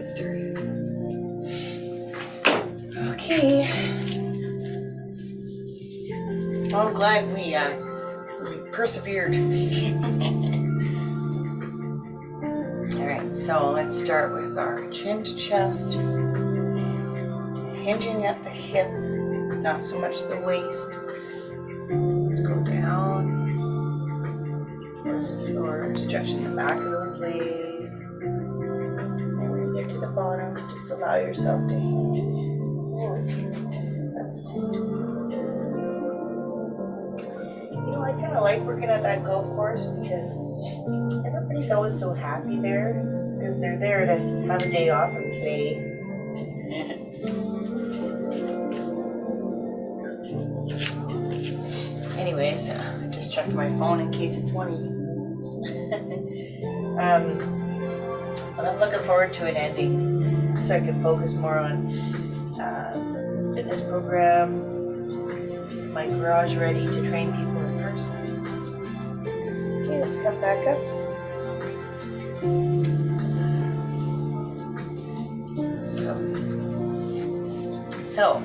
get started. Okay. Well, I'm glad we persevered. All right, so let's start with our chin to chest, hinging at the hip, not so much the waist. Let's go down towards the floor, stretching the back of those legs. And when you get to the bottom, just allow yourself to hinge. That's tight. You know, I kind of like working at that golf course because everybody's always so happy there because they're there to have a day off and play. Anyways, I just checked my phone in case it's one of you. But I'm looking forward to it ending so I can focus more on fitness program, my garage ready to train people in person. Okay, let's come back up. So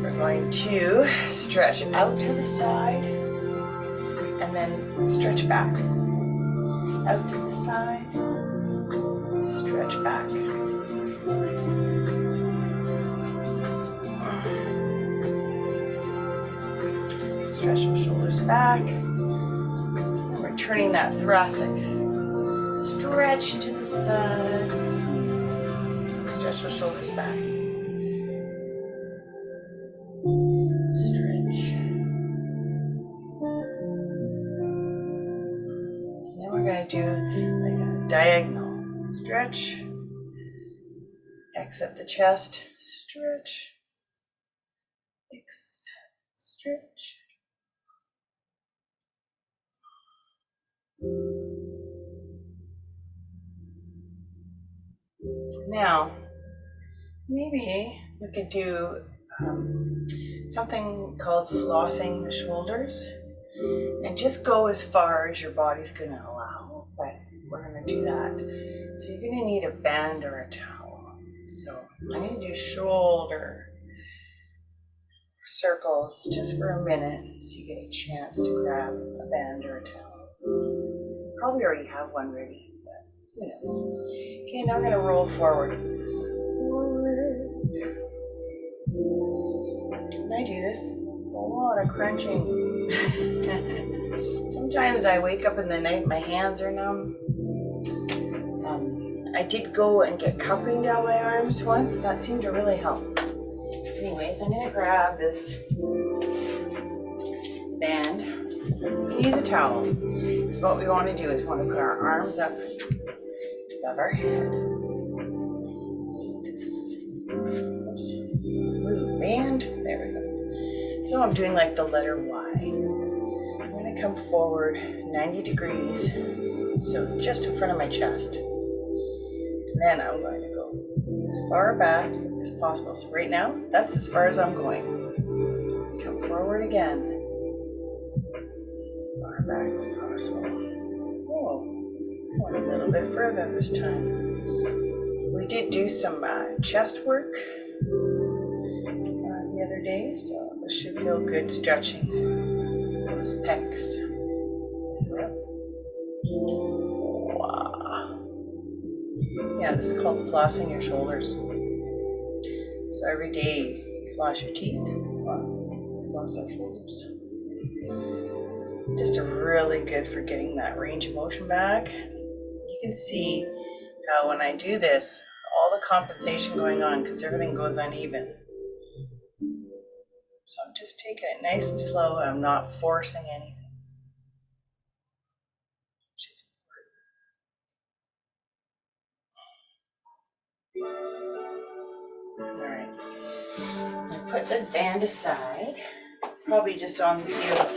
we're going to stretch out to the side and then stretch back. Out to the side, stretch back. Stretch your shoulders back. And we're turning that thoracic stretch to the side. Stretch your shoulders back. Stretch. Then we're going to do like a diagonal stretch. Exit the chest. Stretch. Stretch. Now, maybe we could do something called flossing the shoulders and just go as far as your body's going to allow, but we're going to do that. So you're going to need a band or a towel. So I'm going to do shoulder circles just for a minute so you get a chance to grab a band or a towel. Probably already have one ready, but who knows. Okay, now we're going to roll forward. When I do this, there's a lot of crunching. Sometimes I wake up in the night, my hands are numb. I did go and get cupping down my arms once. That seemed to really help. Anyways, I'm going to grab this band. You can use a towel. So what we want to do is we want to put our arms up above our head. See this. Oops. Move band. There we go. So I'm doing like the letter Y. I'm going to come forward 90 degrees. So just in front of my chest. And then I'm going to go as far back as possible. So right now, that's as far as I'm going. Come forward again. Far back as possible. Oh, went a little bit further this time. We did do some chest work the other day, so this should feel good stretching those pecs as well. Wow. Yeah, this is called flossing your shoulders. So every day you floss your teeth. Wow, let's floss our shoulders. Just really good for getting that range of motion back. You can see how when I do this, all the compensation going on because everything goes uneven. So I'm just taking it nice and slow. I'm not forcing anything. Which is important. All right. I'm going to put this band aside. Probably just on the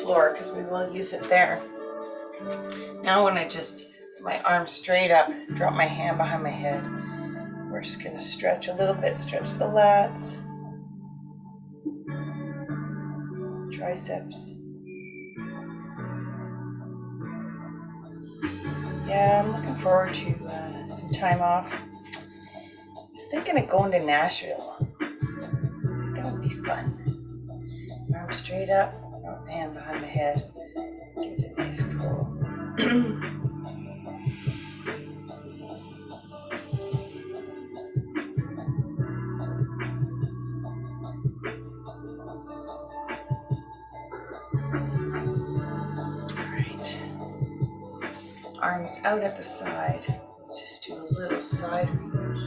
floor because we will use it there. Now when I just put my arm straight up, drop my hand behind my head, we're just going to stretch a little bit, stretch the lats, triceps. Yeah, I'm looking forward to some time off. thinking of going to Nashville. That would be fun. Arm straight up, hand behind my head. Give it a nice pull. Alright. Arms out at the side. Let's just do a little side reach.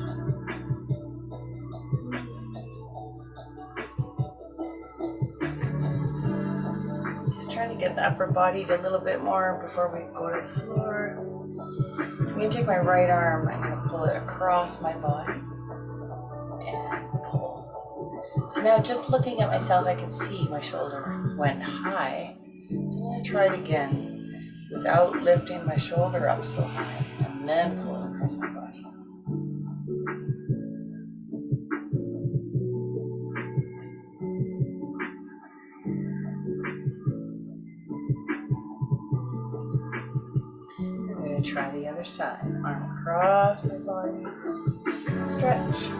Trying to get the upper body a little bit more before we go to the floor. I'm going to take my right arm, I'm going to pull it across my body and pull. So now just looking at myself, I can see my shoulder went high. So I'm going to try it again without lifting my shoulder up so high, and then pull it across my body. Try the other side. Arm across my body. Stretch.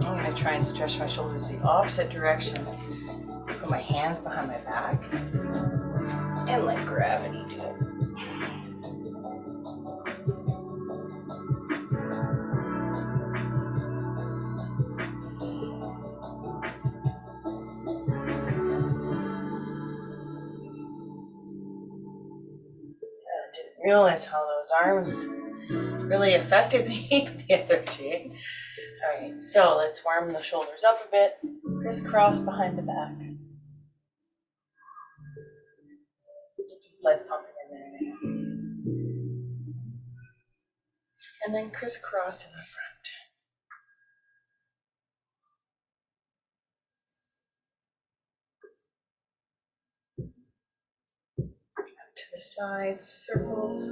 I'm going to try and stretch my shoulders the opposite direction. Put my hands behind my back and let gravity do it. Realize how those arms really affected me the other day. All right, so let's warm the shoulders up a bit. Crisscross behind the back. Get some blood pumping in there now. And then crisscross in the front. To the sides, circles.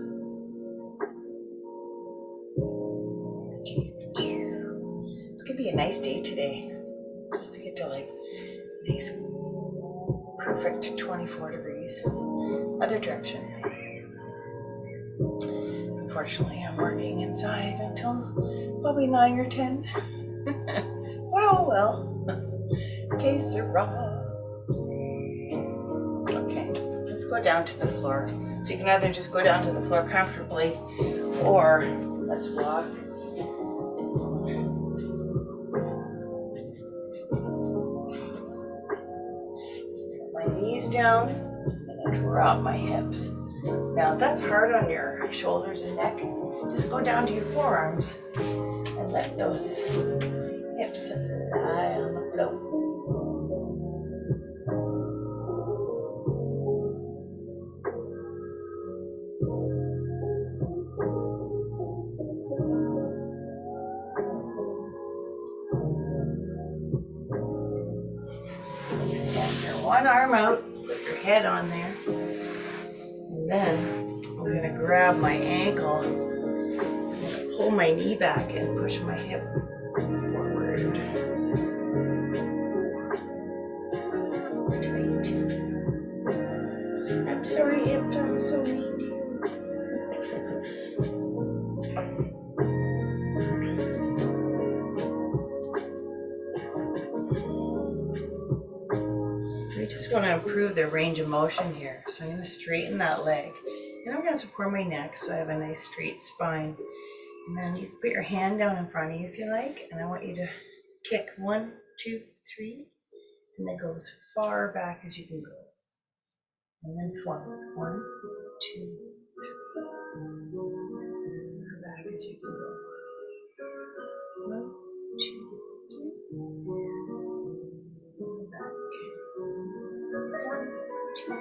It's gonna be a nice day today. Just to get to like nice, perfect 24 degrees. Other direction. Unfortunately, I'm working inside until probably 9 or 10. But oh well. Que sera. Let's go down to the floor. So you can either just go down to the floor comfortably, or let's walk. Put my knees down, and I drop my hips. Now if that's hard on your shoulders and neck, just go down to your forearms and let those hips lie on the floor. One arm out, put your head on there, and then I'm going to grab my ankle, I'm going to pull my knee back and push my hip forward. Tight. I'm sorry, hip, I'm so mean to you. We just want to improve the range of motion here. So I'm going to straighten that leg. And I'm going to support my neck so I have a nice straight spine. And then you can put your hand down in front of you if you like. And I want you to kick 1, 2, 3. And then go as far back as you can go. And then forward. 1, 2, 3. Far back as you can go. 1, 2, 3. Back. 1, 2, 3.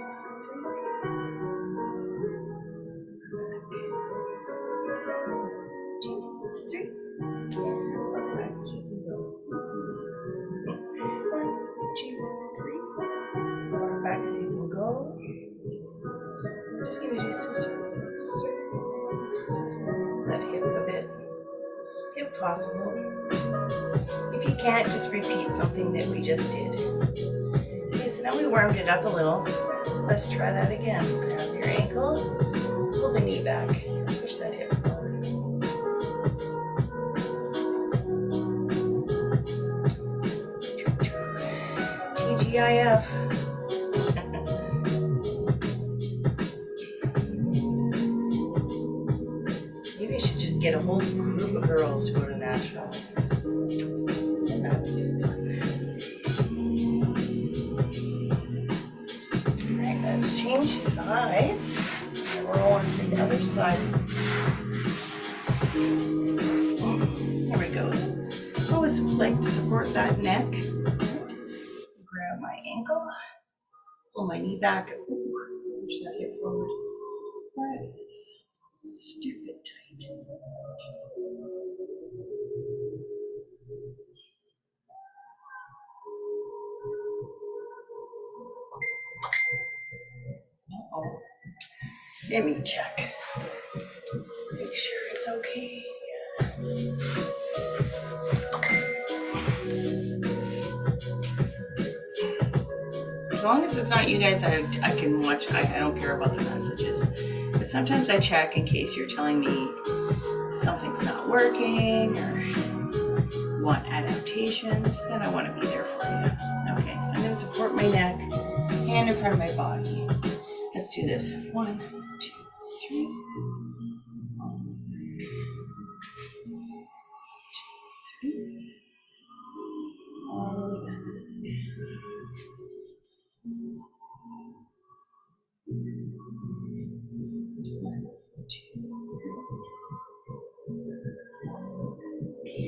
Back. 2, 3. And back as you can go. 1, 2, 3. Far back as you can go. I'm just going to do some circles. That hip a bit, if possible. If you can't, just repeat something that we just did. Okay, so now we warmed it up a little. Let's try that again. Grab your ankle, pull the knee back. Push that hip forward. TGIF. Maybe I should just get a whole group of girls to go to Nashville. And that would be fun. Alright, let's change sides. And we're on to the other side. There we go. I always like to support that neck. Grab my ankle. Pull my knee back. Push that hip forward. Alright, it's stupid tight. Uh-oh. Let me check. Make sure it's okay. As long as it's not you guys, I can watch. I don't care about the messages. But sometimes I check in case you're telling me something's not working or want adaptations. Then I want to be there for you. Okay, so I'm going to support my neck, hand in front of my body. Let's do this. 1, 2, 3. 1, 2, 3. All the way back. 1, 2, 3.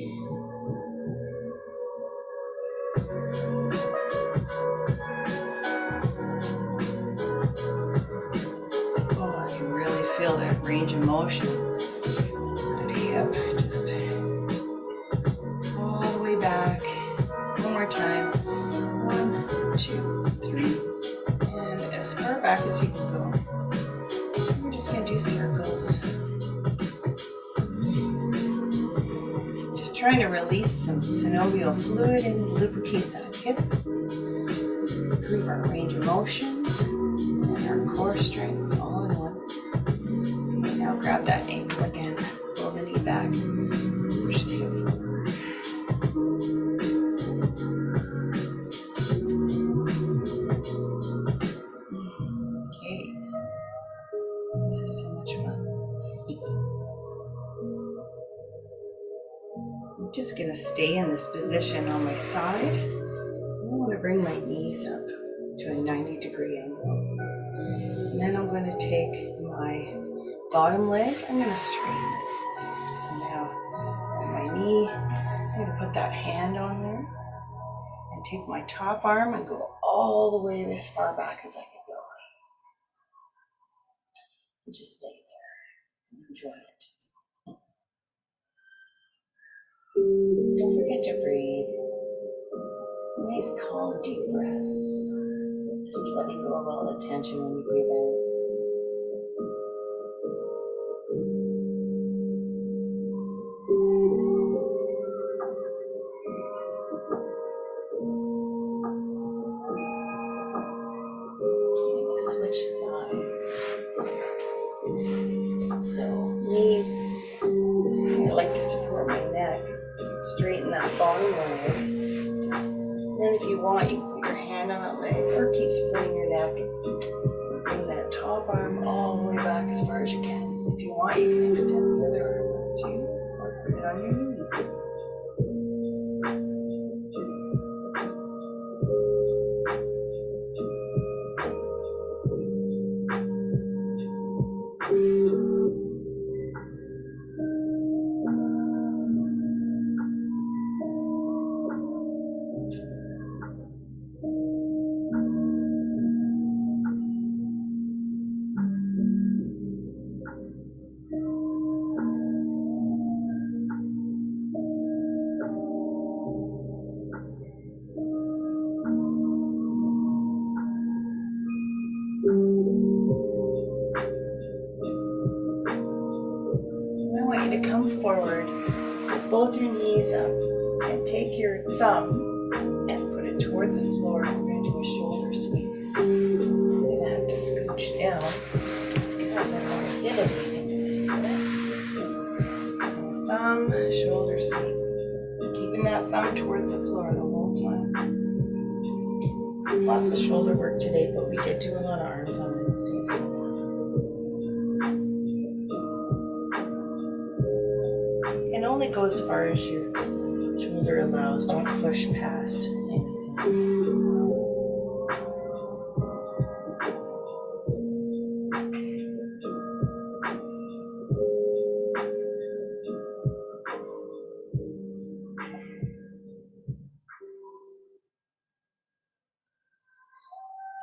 Oh, I can really feel that range of motion. That hip just all the way back. One more time. 1, 2, 3. And as far back as you can go. We're just going to do circles. Just trying to release some synovial fluid and lubricate that hip. Improve our range of motion and our core strength all in one. Okay, now grab that ankle again. Pull the knee back. Push the hip forward. Okay. This is so much fun. I'm just going to stay in this position on my side. I want to bring my knees up to a 90-degree angle. And then I'm going to take my bottom leg, I'm going to straighten it. So now on my knee, I'm going to put that hand on there and take my top arm and go all the way as far back as I can go. And just lay there and enjoy it. Don't forget to breathe. Nice, calm, deep breaths. Just letting go of all the tension when you breathe out. And we switch sides. So, knees. I like to support my neck. Straighten that bottom leg. Then if you want, you can put your hand on that leg or keep supporting your neck. Bring that top arm all the way back as far as you can. If you want, you can extend the other arm out too, or put it on your knee. I want you to come forward with both your knees up and take your thumb and put it towards the floor. We're going to do a shoulder sweep. I'm going to have to scooch down because I want to hit at everything. So thumb, shoulder sweep. Keeping that thumb towards the floor the whole time. Lots of shoulder work today, but we did do a lot of arms on Wednesdays. And only go as far as your shoulder allows. Don't push past anything.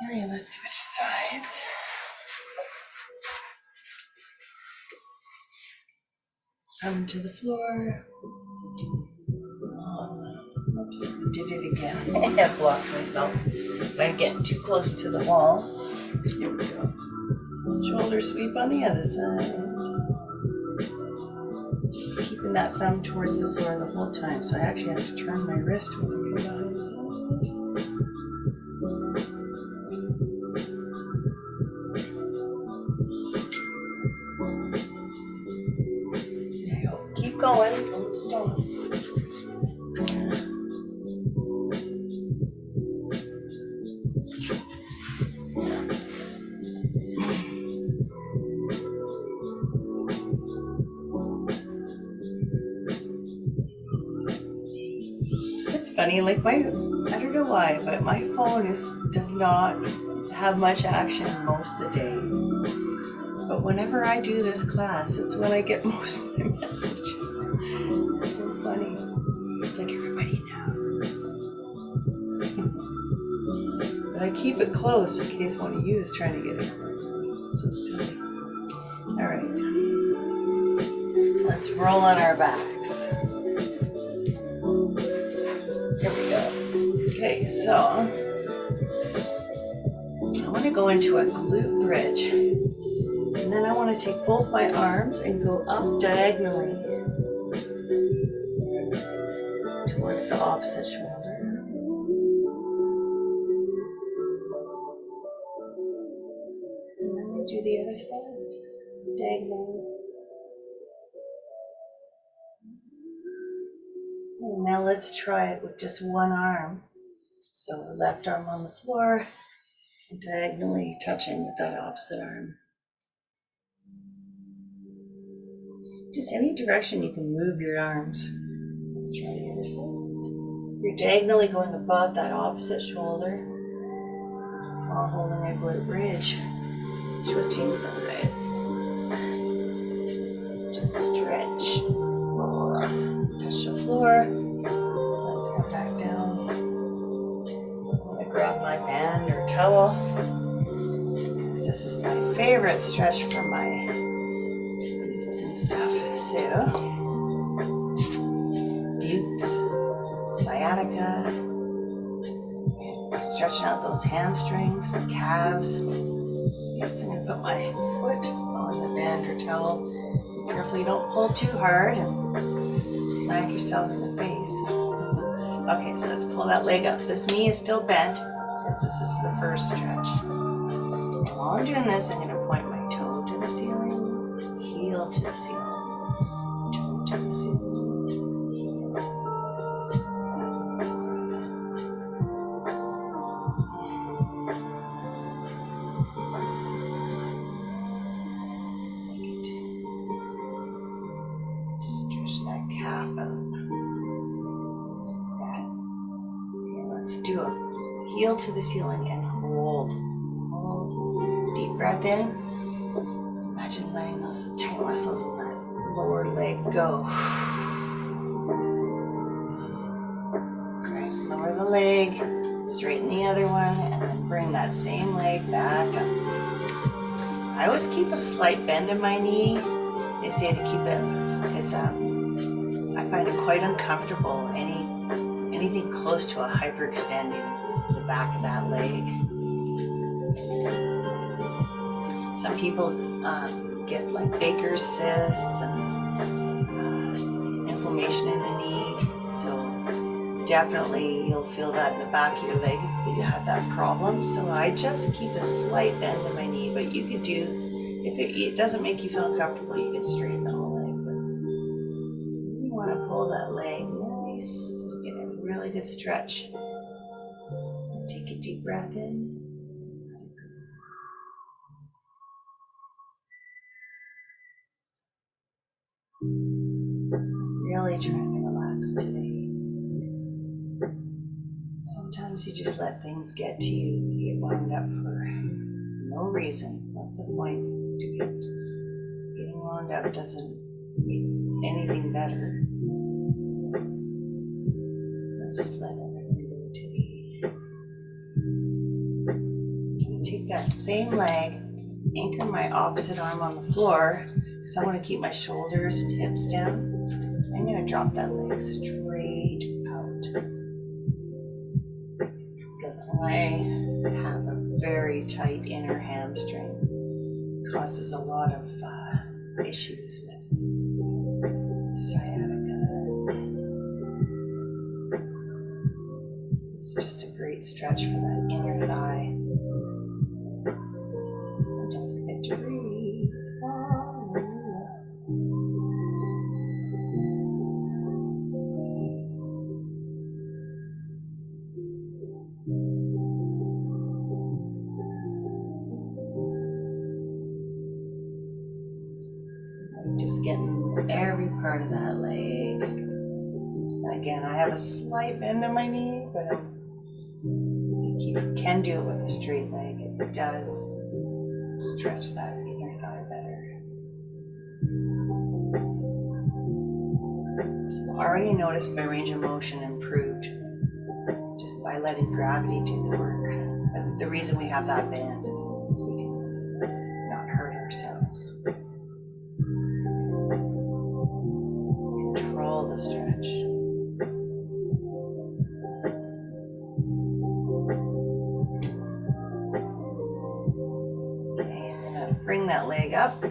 Alright, let's switch sides. Come to the floor. Oops, did it again. I've lost myself by getting too close to the wall. Here we go. Shoulder sweep on the other side. Just keeping that thumb towards the floor the whole time. So I actually have to turn my wrist when I come behind the head. There you go. Keep going. Don't stop. Funny, like I don't know why, but my phone does not have much action most of the day. But whenever I do this class, it's when I get most of my messages. It's so funny. It's like everybody knows. But I keep it close in case one of you is trying to get it. It's so silly. All right. Let's roll on our backs. Okay, so I want to go into a glute bridge, and then I want to take both my arms and go up diagonally towards the opposite shoulder. And then we do the other side, diagonally. And now let's try it with just one arm. So the left arm on the floor, and diagonally touching with that opposite arm. Just any direction you can move your arms. Let's try the other side. You're diagonally going above that opposite shoulder while holding a glute bridge. Switching sides. Just stretch. Touch the floor. Let's come back down. Grab my band or towel. This is my favorite stretch for my glutes and stuff. So, glutes, sciatica, stretching out those hamstrings, the calves. Okay, so I'm going to put my foot on the band or towel. Be careful you don't pull too hard and smack yourself in the face. Okay, so let's pull that leg up. This knee is still bent because this is the first stretch. And while I'm doing this, I'm going to point my toe to the ceiling, heel to the ceiling, toe to the ceiling, heel, back and forth. Just stretch that calf out. Let's do a heel to the ceiling and hold. Hold. Deep breath in. Imagine letting those tight muscles in that lower leg go. Right, lower the leg, straighten the other one, and then bring that same leg back up. I always keep a slight bend in my knee. They say to keep it because I find it quite uncomfortable. Anything close to a hyperextending the back of that leg. Some people get like Baker's cysts and inflammation in the knee. So definitely you'll feel that in the back of your leg if you have that problem. So I just keep a slight bend in my knee, but you could do If it doesn't make you feel comfortable, you can straighten the whole leg. But you want to pull that leg nice, so you get a really good stretch. Take a deep breath in. Let it go. Really trying to relax today. Sometimes you just let things get to you. You get wound up for no reason. What's the point? Getting wound up doesn't make anything better. So let's just let everything go today. I'm take that same leg, anchor my opposite arm on the floor, because I want to keep my shoulders and hips down. I'm going to drop that leg straight out. Because I have a very tight inner hamstring. It causes a lot of issues with sciatica. It's just a great stretch for that inner thigh. And don't forget to breathe. Just getting every part of that leg. Again, I have a slight bend in my knee, but you can do it with a straight leg. It does stretch that inner thigh better. I've already noticed my range of motion improved just by letting gravity do the work. But the reason we have that band is so we can not hurt ourselves. Control the stretch. Okay, I'm going to bring that leg up.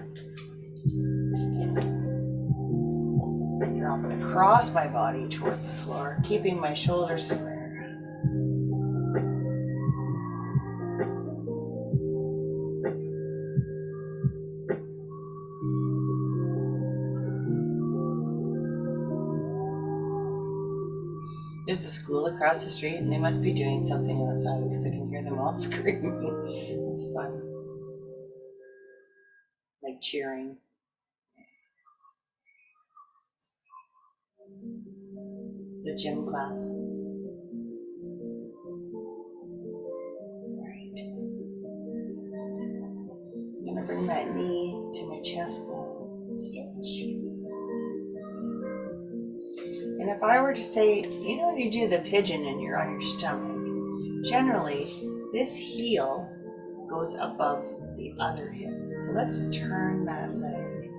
And drop it across my body towards the floor, keeping my shoulders square. There's a school across the street and they must be doing something outside because I can hear them all screaming. It's fun. Like cheering. It's the gym class. Alright. I'm going to bring that knee to my chest now. Stretch. And if I were to say, you know, when you do the pigeon and you're on your stomach, generally this heel goes above the other hip. So let's turn that leg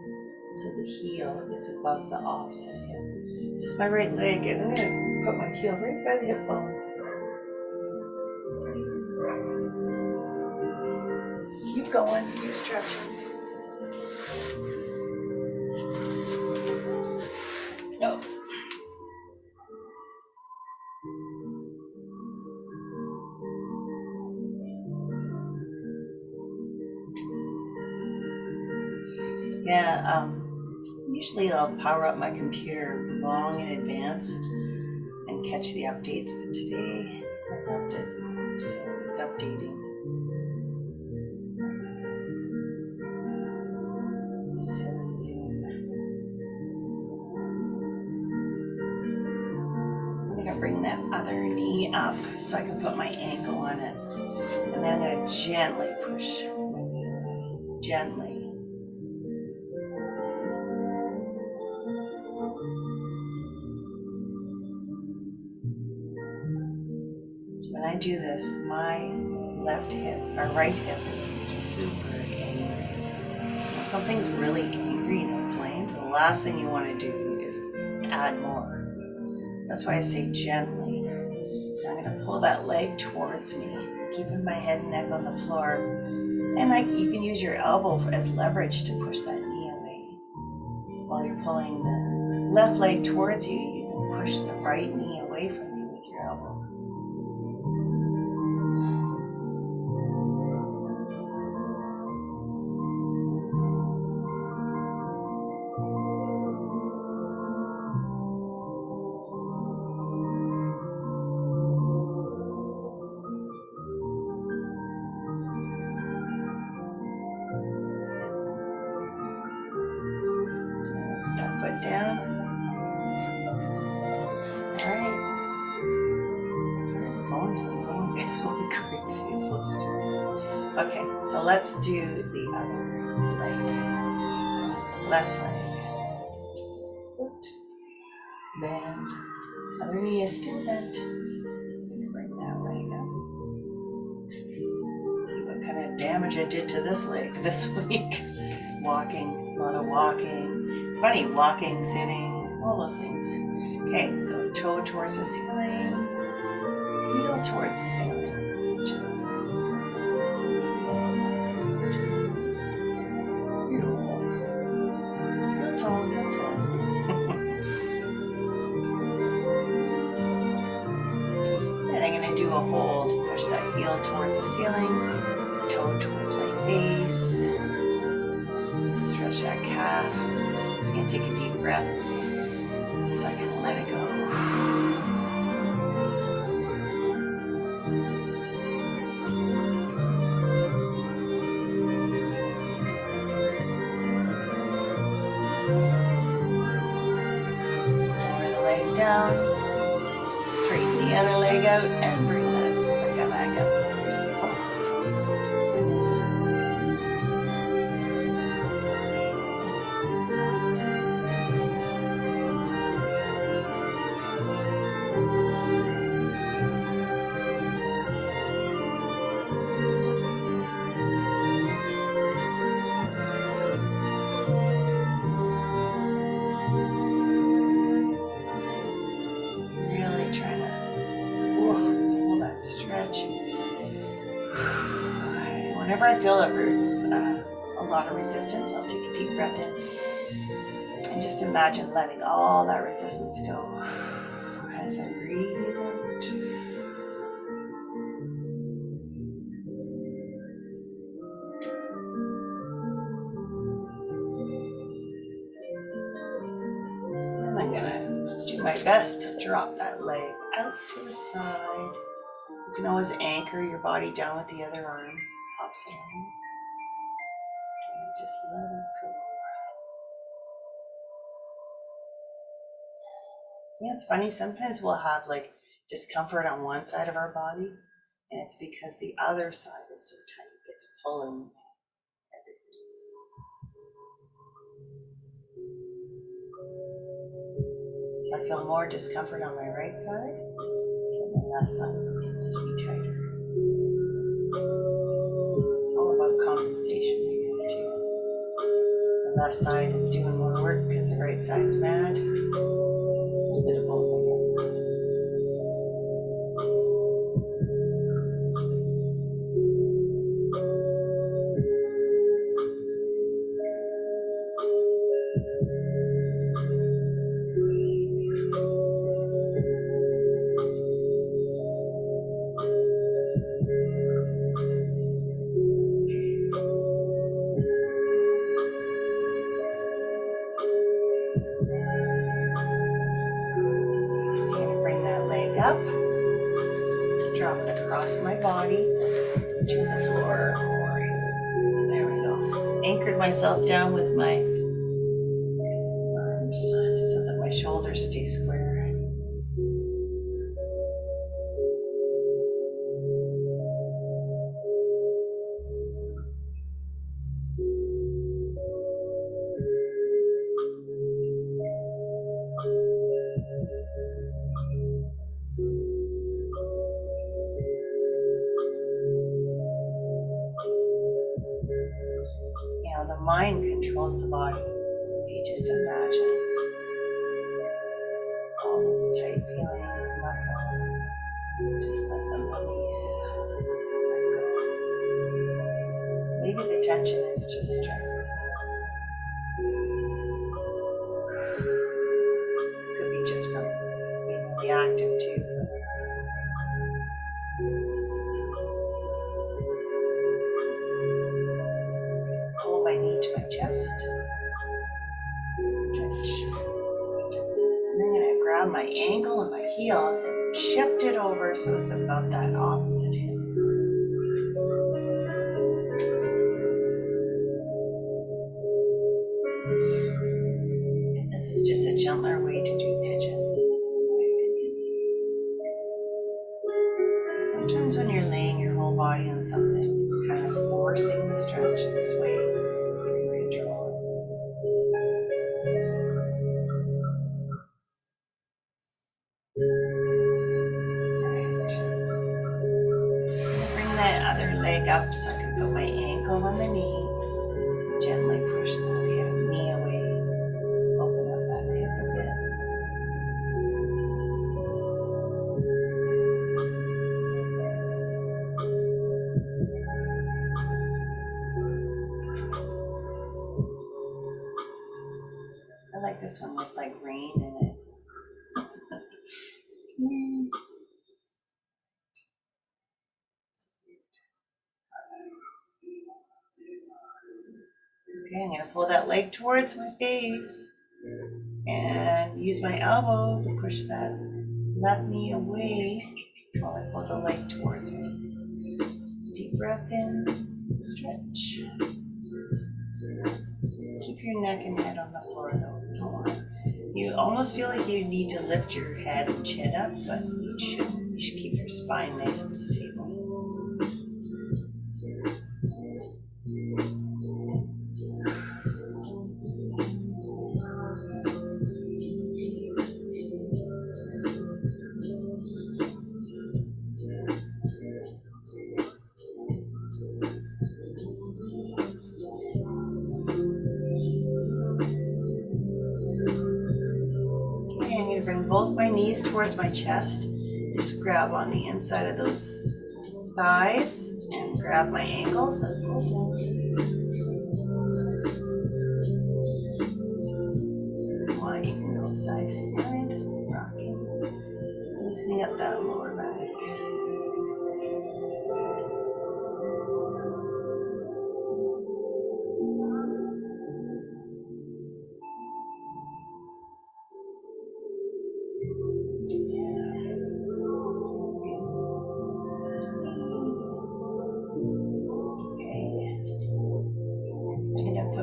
so the heel is above the opposite hip. This is my right leg, and I'm going to put my heel right by the hip bone. Keep going, keep stretching. No. Yeah, usually I'll power up my computer long in advance and catch the updates, but today I left it, so it was updating. Silly Zoom. I'm going to bring that other knee up so I can put my ankle on it. And then I'm going to gently push my knee away. Gently. When I do this, my left hip, or right hip, is super angry. So when something's really angry and inflamed, the last thing you want to do is add more. That's why I say gently. I'm going to pull that leg towards me, keeping my head and neck on the floor. And you can use your elbow as leverage to push that knee away. While you're pulling the left leg towards you, you can push the right knee away from you with your elbow. so stupid. Okay, so let's do the other leg. Left leg. Foot. Bend. Other knee is still bent. Bring that leg up. Let's see what kind of damage I did to this leg this week. Walking, a lot of walking. It's funny, walking, sitting, all those things. Okay, so toe towards the ceiling, heel towards the ceiling. Heel toe, heel toe. And I'm going to do a hold. Push that heel towards the ceiling, toe towards my face. Stretch that calf. I'm going to take a deep breath so I can let it go. Lower the leg down. Straighten the other leg out and bring that sucker back up. Oh, goodness. Really trying to pull that stretch. Whenever I feel it roots a lot of resistance, I'll take a deep breath in and just imagine letting all that resistance go as I breathe out. And I'm gonna do my best to drop that leg out to the side. You can always anchor your body down with the other arm, opposite arm. And just let it go. Yeah, it's funny. Sometimes we'll have like discomfort on one side of our body, and it's because the other side is so tight. It's pulling everything. So I feel more discomfort on my right side, and the left side seems to be tighter. All about compensation, I guess, too. The left side is doing more work because the right side's mad. A little bit of both, I guess. Up, drop it across my body to the floor. There we go. Anchored myself down with my arms so that my shoulders stay square. The mind controls the body. So if you just imagine all those tight feeling muscles, just let them release. Let go. Maybe the tension is just stress. Could be just from being really active too. Pull my knee to my chest. Stretch. And then I'm going to grab my ankle and my heel and shift it over so it's above that opposite hip. And this is just a gentler way to do pigeon, in my opinion. Sometimes when you're laying your whole body on something, kind of forcing the stretch this way. Control it. Bring that other leg up so I can put my ankle on the knee. Gently push the knee away. Open up that hip a bit. I like this one. There's like rain in it. Okay, I'm going to pull that leg towards my face and use my elbow to push that left knee away while I pull the leg towards me. Deep breath in, stretch. Keep your neck and head on the floor though. Don't want. You almost feel like you need to lift your head and chin up, but you shouldn't. You should keep your spine nice and stable. Bring both my knees towards my chest. Just grab on the inside of those thighs and grab my ankles and pull down. You can go side to side, rocking, loosening up that lower back.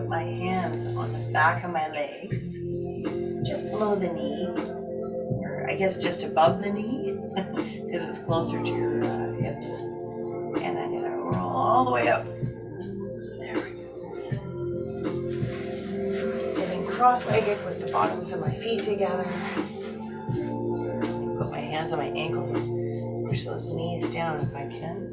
My hands on the back of my legs, just below the knee, or I guess just above the knee, because it's closer to your hips. And I'm gonna roll all the way up. There we go. Sitting cross-legged with the bottoms of my feet together. Put my hands on my ankles and push those knees down if I can.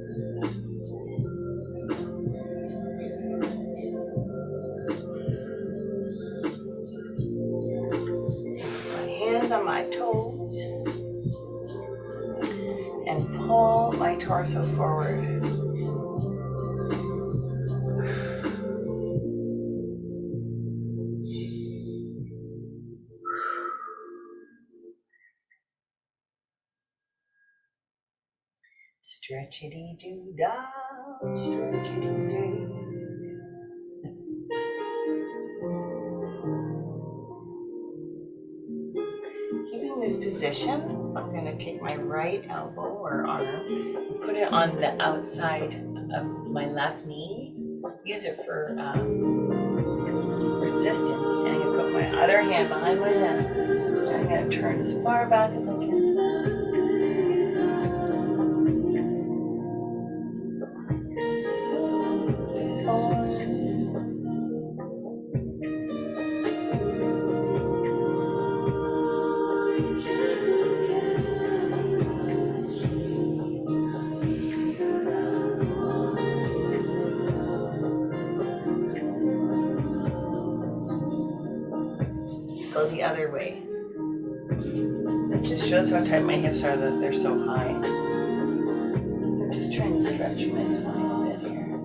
On my toes and pull my torso forward. Stretchity-doo-dah, stretchity-doo. This position, I'm going to take my right elbow or arm and put it on the outside of my left knee. Use it for resistance. And I'm going to put my other hand behind my head. And I'm going to turn as far back as I can. Go the other way. This just shows how tight my hips are that they're so high. I'm just trying to stretch my spine a bit here.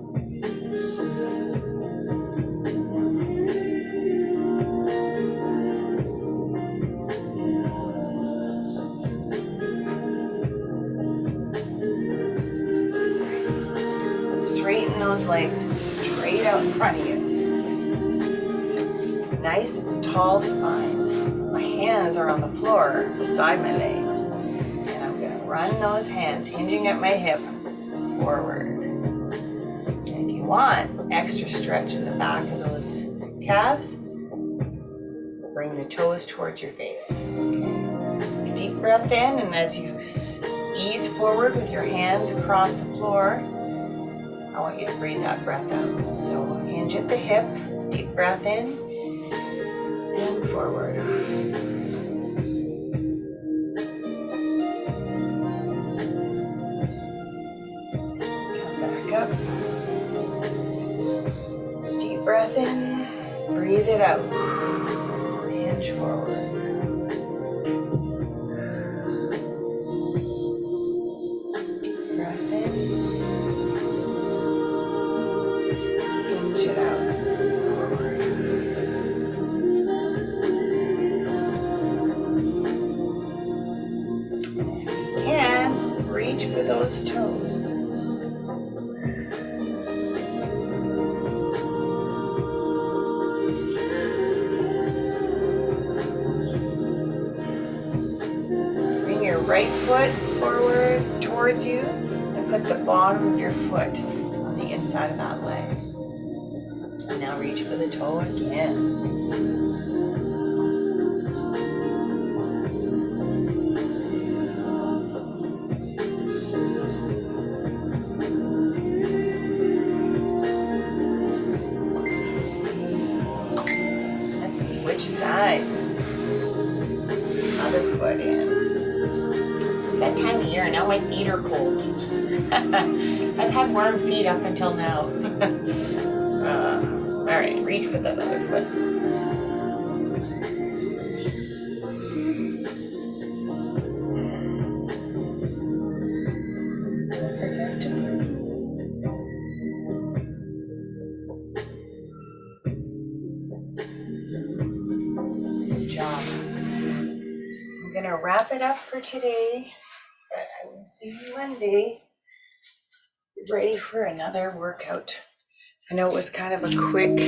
Straighten those legs straight out in front of you. Nice tall spine. My hands are on the floor beside my legs. And I'm going to run those hands, hinging at my hip, forward. And if you want extra stretch in the back of those calves, bring the toes towards your face. Okay. Deep breath in, and as you ease forward with your hands across the floor. I want you to breathe that breath out. So hinge at the hip, deep breath in, and forward. Come back up. Deep breath in, breathe it out. Hinge forward. For those toes. Bring your right foot forward towards you and put the bottom of your foot on the inside of that leg. And now reach for the toe again. Other foot in. It's that time of year, now my feet are cold. I've had warm feet up until now. All right, reach for that other foot. Wrap it up for today, but I will see you Monday. Ready for another workout. I know it was kind of a quick